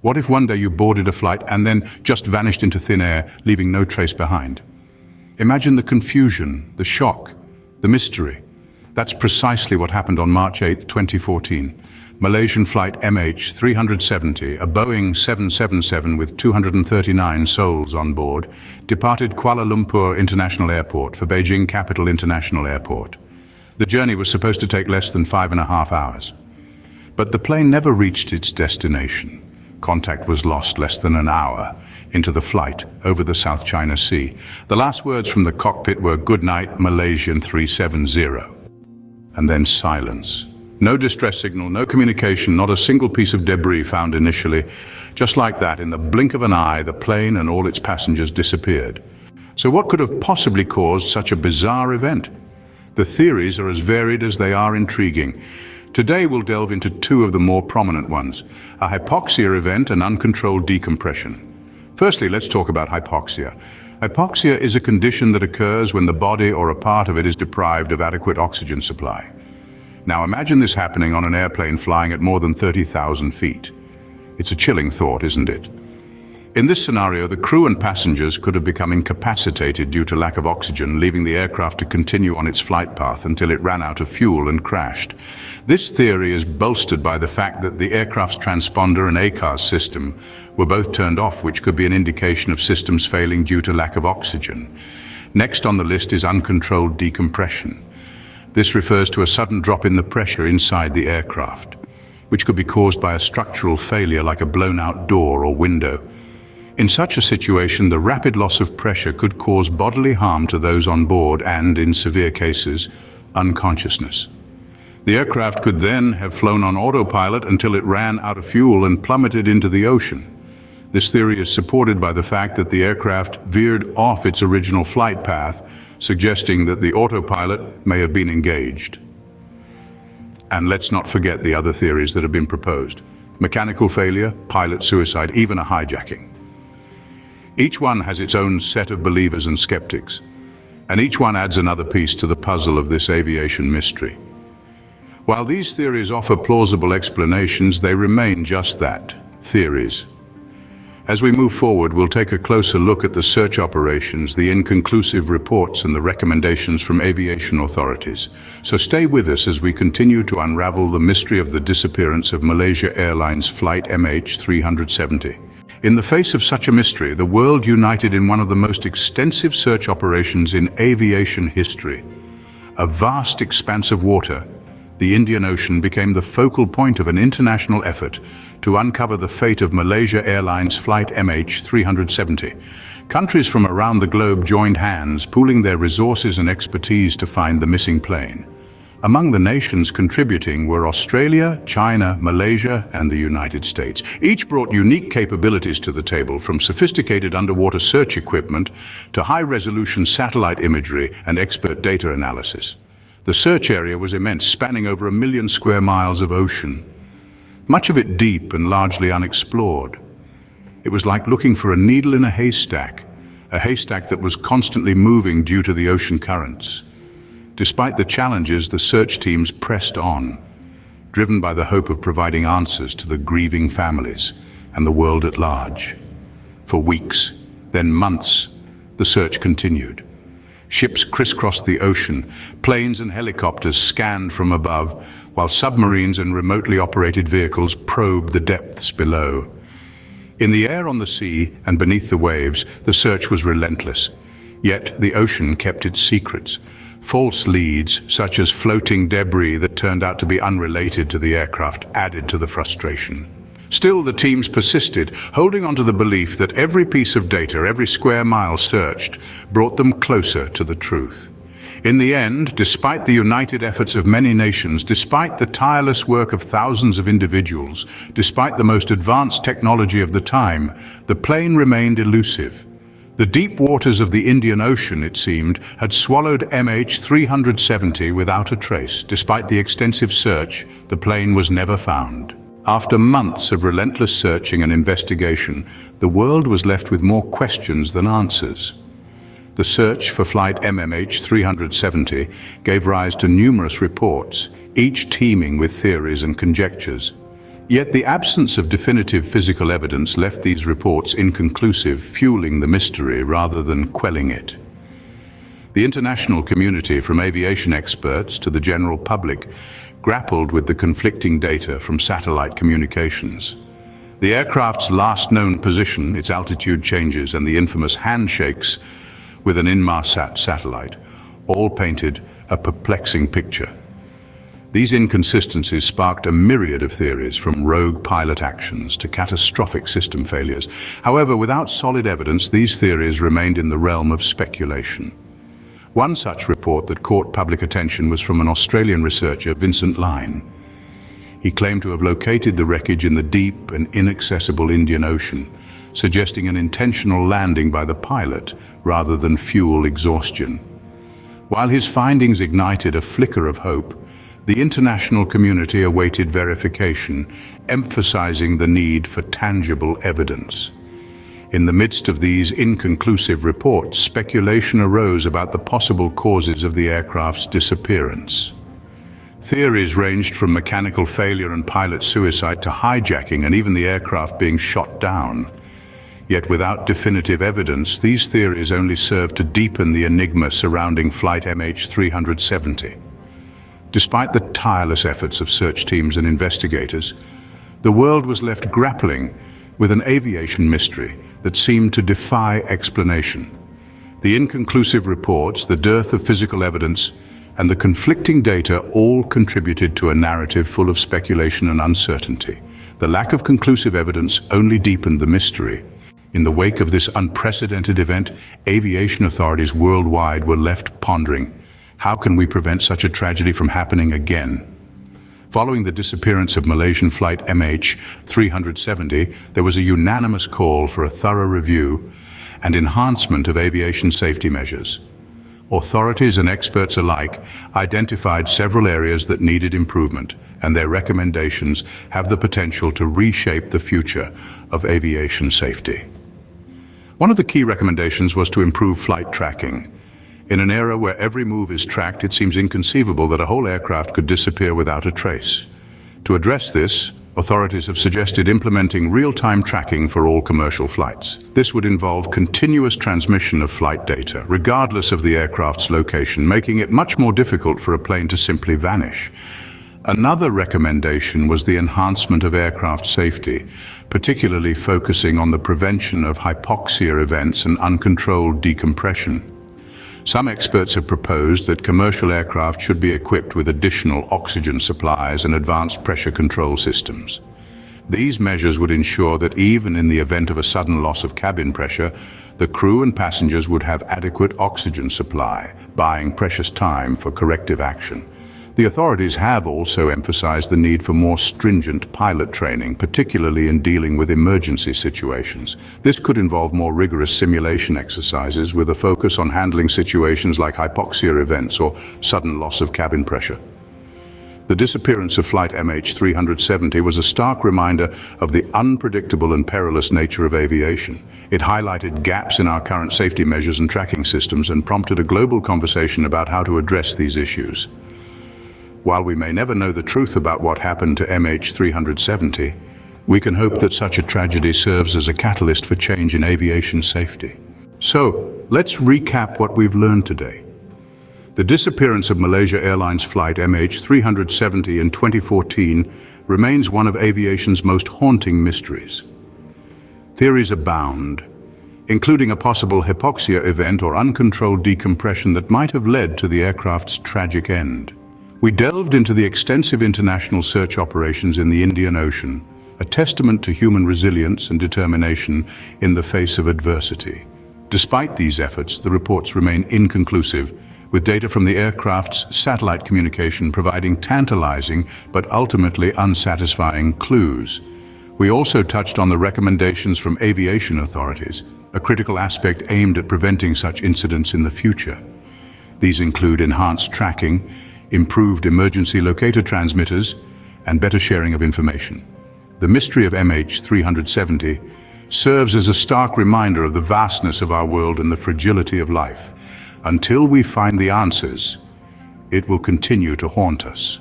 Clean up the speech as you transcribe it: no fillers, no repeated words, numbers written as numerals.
What if one day you boarded a flight and then just vanished into thin air, leaving no trace behind? Imagine the confusion, the shock, the mystery. That's precisely what happened on March 8, 2014. Malaysian Flight MH370, a Boeing 777 with 239 souls on board, departed Kuala Lumpur International Airport for Beijing Capital International Airport. The journey was supposed to take less than 5.5 hours. But the plane never reached its destination. Contact was lost less than an hour into the flight over the South China Sea. The last words from the cockpit were, "Good night, Malaysian 370. And then silence. No distress signal, no communication, not a single piece of debris found initially. Just like that, in the blink of an eye, the plane and all its passengers disappeared. So what could have possibly caused such a bizarre event? The theories are as varied as they are intriguing. Today we'll delve into two of the more prominent ones: a hypoxia event and uncontrolled decompression. Firstly, let's talk about hypoxia. Hypoxia is a condition that occurs when the body or a part of it is deprived of adequate oxygen supply. Now imagine this happening on an airplane flying at more than 30,000 feet. It's a chilling thought, isn't it? In this scenario, the crew and passengers could have become incapacitated due to lack of oxygen, leaving the aircraft to continue on its flight path until it ran out of fuel and crashed. This theory is bolstered by the fact that the aircraft's transponder and ACARS system were both turned off, which could be an indication of systems failing due to lack of oxygen. Next on the list is uncontrolled decompression. This refers to a sudden drop in the pressure inside the aircraft, which could be caused by a structural failure like a blown-out door or window. In such a situation, the rapid loss of pressure could cause bodily harm to those on board and, in severe cases, unconsciousness. The aircraft could then have flown on autopilot until it ran out of fuel and plummeted into the ocean. This theory is supported by the fact that the aircraft veered off its original flight path, suggesting that the autopilot may have been engaged. And let's not forget the other theories that have been proposed: mechanical failure, pilot suicide, even a hijacking. Each one has its own set of believers and skeptics, and each one adds another piece to the puzzle of this aviation mystery. While these theories offer plausible explanations, they remain just that, theories. As we move forward, we'll take a closer look at the search operations, the inconclusive reports, and the recommendations from aviation authorities. So stay with us as we continue to unravel the mystery of the disappearance of Malaysia Airlines Flight MH370. In the face of such a mystery, the world united in one of the most extensive search operations in aviation history. A vast expanse of water, the Indian Ocean, became the focal point of an international effort to uncover the fate of Malaysia Airlines Flight MH370. Countries from around the globe joined hands, pooling their resources and expertise to find the missing plane. Among the nations contributing were Australia, China, Malaysia, and the United States. Each brought unique capabilities to the table, from sophisticated underwater search equipment to high-resolution satellite imagery and expert data analysis. The search area was immense, spanning over 1 million square miles of ocean, much of it deep and largely unexplored. It was like looking for a needle in a haystack that was constantly moving due to the ocean currents. Despite the challenges, the search teams pressed on, driven by the hope of providing answers to the grieving families and the world at large. For weeks, then months, the search continued. Ships crisscrossed the ocean, planes and helicopters scanned from above, while submarines and remotely operated vehicles probed the depths below. In the air, on the sea, and beneath the waves, the search was relentless. Yet the ocean kept its secrets. False leads, such as floating debris that turned out to be unrelated to the aircraft, added to the frustration. Still, the teams persisted, holding on to the belief that every piece of data, every square mile searched, brought them closer to the truth. In the end, despite the united efforts of many nations, despite the tireless work of thousands of individuals, despite the most advanced technology of the time, the plane remained elusive. The deep waters of the Indian Ocean, it seemed, had swallowed MH370 without a trace. Despite the extensive search, the plane was never found. After months of relentless searching and investigation, the world was left with more questions than answers. The search for flight MH370 gave rise to numerous reports, each teeming with theories and conjectures. Yet the absence of definitive physical evidence left these reports inconclusive, fueling the mystery rather than quelling it. The international community, from aviation experts to the general public, grappled with the conflicting data from satellite communications. The aircraft's last known position, its altitude changes, and the infamous handshakes with an Inmarsat satellite all painted a perplexing picture. These inconsistencies sparked a myriad of theories, from rogue pilot actions to catastrophic system failures. However, without solid evidence, these theories remained in the realm of speculation. One such report that caught public attention was from an Australian researcher, Vincent Line. He claimed to have located the wreckage in the deep and inaccessible Indian Ocean, suggesting an intentional landing by the pilot rather than fuel exhaustion. While his findings ignited a flicker of hope, the international community awaited verification, emphasizing the need for tangible evidence. In the midst of these inconclusive reports, speculation arose about the possible causes of the aircraft's disappearance. Theories ranged from mechanical failure and pilot suicide to hijacking and even the aircraft being shot down. Yet without definitive evidence, these theories only served to deepen the enigma surrounding Flight MH370. Despite the tireless efforts of search teams and investigators, the world was left grappling with an aviation mystery that seemed to defy explanation. The inconclusive reports, the dearth of physical evidence, and the conflicting data all contributed to a narrative full of speculation and uncertainty. The lack of conclusive evidence only deepened the mystery. In the wake of this unprecedented event, aviation authorities worldwide were left pondering, how can we prevent such a tragedy from happening again? Following the disappearance of Malaysian Flight MH370, there was a unanimous call for a thorough review and enhancement of aviation safety measures. Authorities and experts alike identified several areas that needed improvement, and their recommendations have the potential to reshape the future of aviation safety. One of the key recommendations was to improve flight tracking. In an era where every move is tracked, it seems inconceivable that a whole aircraft could disappear without a trace. To address this, authorities have suggested implementing real-time tracking for all commercial flights. This would involve continuous transmission of flight data, regardless of the aircraft's location, making it much more difficult for a plane to simply vanish. Another recommendation was the enhancement of aircraft safety, particularly focusing on the prevention of hypoxia events and uncontrolled decompression. Some experts have proposed that commercial aircraft should be equipped with additional oxygen supplies and advanced pressure control systems. These measures would ensure that even in the event of a sudden loss of cabin pressure, the crew and passengers would have adequate oxygen supply, buying precious time for corrective action. The authorities have also emphasized the need for more stringent pilot training, particularly in dealing with emergency situations. This could involve more rigorous simulation exercises with a focus on handling situations like hypoxia events or sudden loss of cabin pressure. The disappearance of Flight MH370 was a stark reminder of the unpredictable and perilous nature of aviation. It highlighted gaps in our current safety measures and tracking systems and prompted a global conversation about how to address these issues. While we may never know the truth about what happened to MH370, we can hope that such a tragedy serves as a catalyst for change in aviation safety. So, let's recap what we've learned today. The disappearance of Malaysia Airlines Flight MH370 in 2014 remains one of aviation's most haunting mysteries. Theories abound, including a possible hypoxia event or uncontrolled decompression that might have led to the aircraft's tragic end. We delved into the extensive international search operations in the Indian Ocean, a testament to human resilience and determination in the face of adversity. Despite these efforts, the reports remain inconclusive, with data from the aircraft's satellite communication providing tantalizing but ultimately unsatisfying clues. We also touched on the recommendations from aviation authorities, a critical aspect aimed at preventing such incidents in the future. These include enhanced tracking, improved emergency locator transmitters, and better sharing of information. The mystery of MH370 serves as a stark reminder of the vastness of our world and the fragility of life. Until we find the answers, it will continue to haunt us.